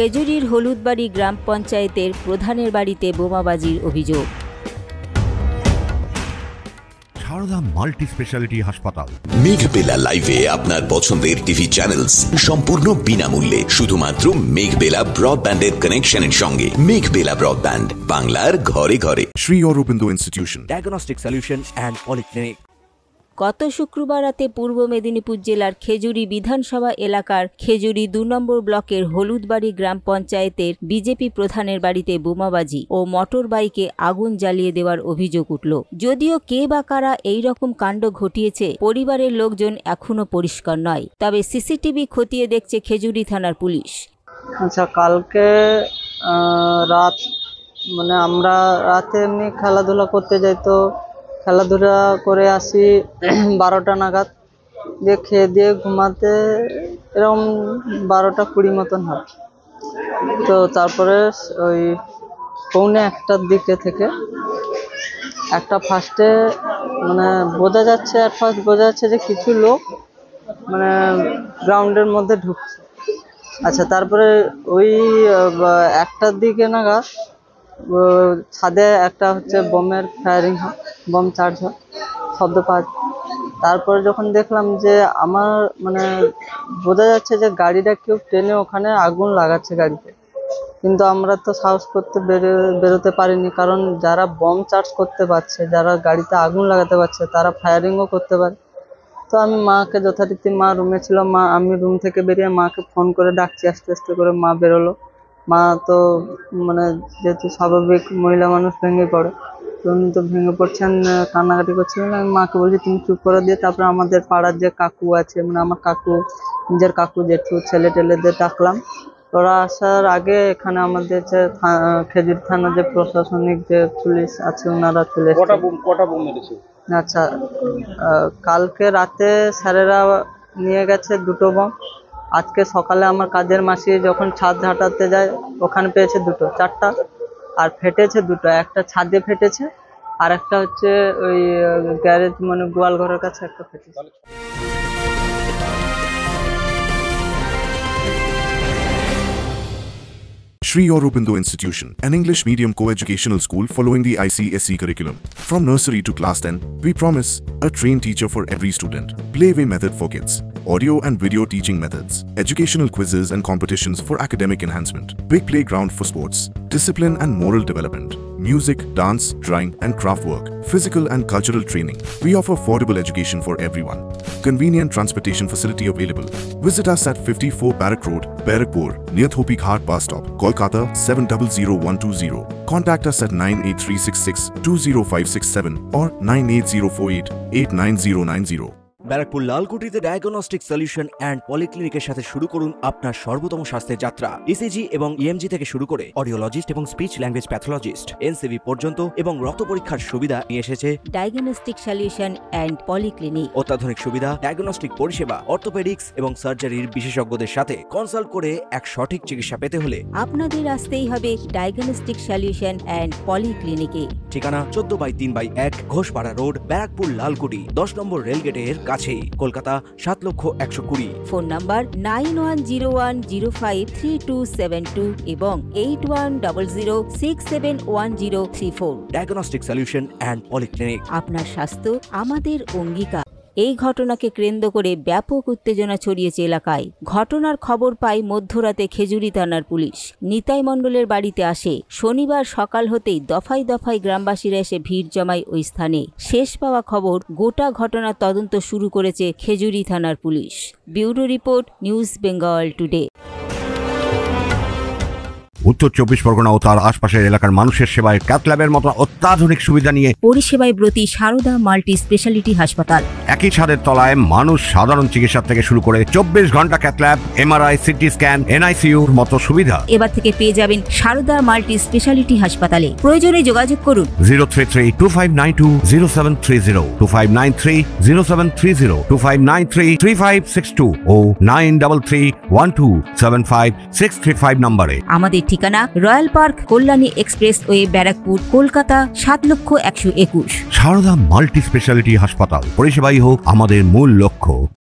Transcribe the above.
খেজুরির হলুদবাড়ি গ্রাম পঞ্চায়েতের প্রধানের বাড়িতে বোমাবাজির অভিযোগ। সারদা মাল্টি স্পেশালিটি হাসপাতাল। মেঘবেলা লাইভে আপনার পছন্দের টিভি চ্যানেলস সম্পূর্ণ বিনামূল্যে, শুধুমাত্র মেঘবেলা ব্রডব্যান্ডের কানেকশনের সঙ্গে। মেঘবেলা ব্রডব্যান্ড, বাংলার ঘরে ঘরে। Shri Aurobindo institution, diagnostic solution and polyclinic. গত শুক্রবার রাতে পূর্ব মেদিনীপুর জেলার খেজুরি বিধানসভা এলাকার খেজুরি ২ নম্বর ব্লকের হলুদবাড়ি গ্রাম পঞ্চায়েতের বিজেপি প্রধানের বাড়িতে বোমাবাজি ও মোটর বাইকে আগুন জ্বালিয়ে দেওয়ার অভিযোগ উঠল। যদিও কে বা কারা এই রকম কাণ্ড ঘটিয়েছে পরিবারের লোকজন এখনো পরিষ্কার নয়, তবে সিসিটিভি খতিয়ে দেখছে খেজুরি থানার পুলিশ। আচ্ছা, কালকে রাত আমরা রাতে এমনি খেলাধুলা করতে যাই, তো খেলাধুলা করে আসি 12টা নাগাদ, দিয়ে খেয়ে দিয়ে ঘুমাতে এরকম 12টা-20 মতন হয়। তো তারপরে ওই 1:45টার দিকে থেকে একটা ফার্স্টে বোঝা যাচ্ছে যে কিছু লোক গ্রাউন্ডের মধ্যে ঢুকছে। আচ্ছা, তারপরে ওই 1টার দিকে নাগাদ ছাদে একটা বোমের ফায়ারিং হয়, বোম চার্জ হয়, শব্দ পাওয়া যায়। তারপরে যখন দেখলাম যে আমার বোঝা যাচ্ছে যে গাড়িটা কেউ টেনে ওখানে আগুন লাগাচ্ছে গাড়িতে, কিন্তু আমরা তো সাহস করতে বেরোতে পারিনি, কারণ যারা বোম চার্জ করতে পারছে, যারা গাড়িতে আগুন লাগাতে পারছে, তারা ফায়ারিংও করতে পারে। তো আমি মাকে যথারীতি, মা রুমে ছিল, আমি রুম থেকে বেরিয়ে মাকে ফোন করে ডাকছি, আস্তে আস্তে করে মা বেরোলো। মা তো যেহেতু স্বাভাবিক মহিলা মানুষ ভেঙে পড়ে, তো উনি তো ভেঙে পড়ছেন, কান্নাকাটি করছিলেন। আমি মাকে বলছি তুমি চুপ করে দিয়ে তারপরে আমাদের পাড়ার যে কাকু আছে, আমার কাকু, নিজের কাকু, জেঠু, ছেলে টেলেদের ডাকলাম। ওরা আসার আগে এখানে আমাদের যে খেজুরি থানার যে প্রশাসনিক যে পুলিশ আছে ওনারা চলে এসেছে। আচ্ছা, কালকে রাতে স্যারেরা নিয়ে গেছে 2টো বোম। আজকে সকালে আমার কাজের মাসি যখন ছাদ ঝাঁটাতে যায় ওখানে পেয়েছে 4টা, আর ফেটেছে 2টো। একটা ছাদে ফেটেছে, আর একটা ওই গ্যারেজ গোয়াল ঘরের কাছে একটা ফেটেছে। Shri Aurobindo Institution, an English medium co-educational school following the ICSE curriculum. From nursery to class 10, we promise a trained teacher for every student. Playway method for kids, audio and video teaching methods, educational quizzes and competitions for academic enhancement, big playground for sports, discipline and moral development, music, dance, drawing and craft work, physical and cultural training. We offer affordable education for everyone. Convenient transportation facility available. Visit us at 54 Barrack Road, Barrackpur, near Thopi Ghat bus stop, Kolkata 700120. Contact us at 98366 20567 or 98048 89090. Barrackpore লালকুটিতে diagnostic solution and পলিক্লিনিকের সাথে শুরু করুন আপনার সর্বোত্তম স্বাস্থ্যের যাত্রা। ECG এবং ইএমজি থেকে শুরু করে অডিওলজিস্ট এবং স্পিচ ল্যাঙ্গুয়েজ প্যাথোলজিস্ট, এনসিভি পর্যন্ত এবং রক্ত পরীক্ষার সুবিধা নিয়ে এসেছে ডায়াগনস্টিক সলিউশন অ্যান্ড পলিক্লিনিক। অত্যাধুনিক সুবিধা, ডায়াগনস্টিক পরিষেবা, অর্থোপেডিক্স এবং সার্জারির বিশেষজ্ঞদের সাথে কনসাল্ট করে এক সঠিক চিকিৎসা পেতে হলে আপনাদের আসতেই হবে ডায়াগনস্টিক সলিউশন অ্যান্ড পলিক্লিনিকে। ঠিকানা 14/3/1 ঘোষপাড়া রোড, ব্যারাকপুর লালকুটি, 10 নম্বর রেলগেটের কাছেই, কলকাতা 7,20,020। ফোন নাম্বার 9101053272 এবং 8100671034। Diagnostic solution and polyclinic. আপনার স্বাস্থ্য আমাদের অঙ্গীকার। এই ঘটনাকে কেন্দ্র করে ব্যাপক উত্তেজনা ছড়িয়েছে এলাকায়। ঘটনার খবর পায় মধ্যরাতে খেজুরি থানার পুলিশ নিতাই মণ্ডলের বাড়িতে আসে। শনিবার সকাল হতেই দফায় দফায় গ্রামবাসীরা এসে ভিড় জমায় ওই স্থানে। শেষ পাওয়া খবর, গোটা ঘটনার তদন্ত শুরু করেছে খেজুরি থানার police. Bureau report, news Bengal today. উত্তর 24 পরগনা ও তার আশপাশের এলাকার মানুষের সেবায় ক্যাথ ল্যাবের মতো অত্যাধুনিক সুবিধা নিয়ে পরিষেবায় ব্রতী সারদা মাল্টি স্পেশালিটি হাসপাতাল। একই ছাদের তলায় মানুষ সাধারণ চিকিৎসা থেকে শুরু করে 24 ঘন্টা cath lab, MRI, CT scan, এনআইসিইউর মতো সুবিধা এবার থেকে পেয়ে যাবেন সারদা মাল্টি স্পেশালিটি হাসপাতালে। প্রয়োজনে যোগাযোগ করুন 033-2592-0730, 2593-0730, 2593-3562 ও 9331275635 নম্বরে। আমাদের ঠিকানা royal park, Kalyani expressway, Barrackpore, Kolkata 7,01,21। Sarada multi speciality হাসপাতাল, পরিষেবাই হোক আমাদের মূল লক্ষ্য।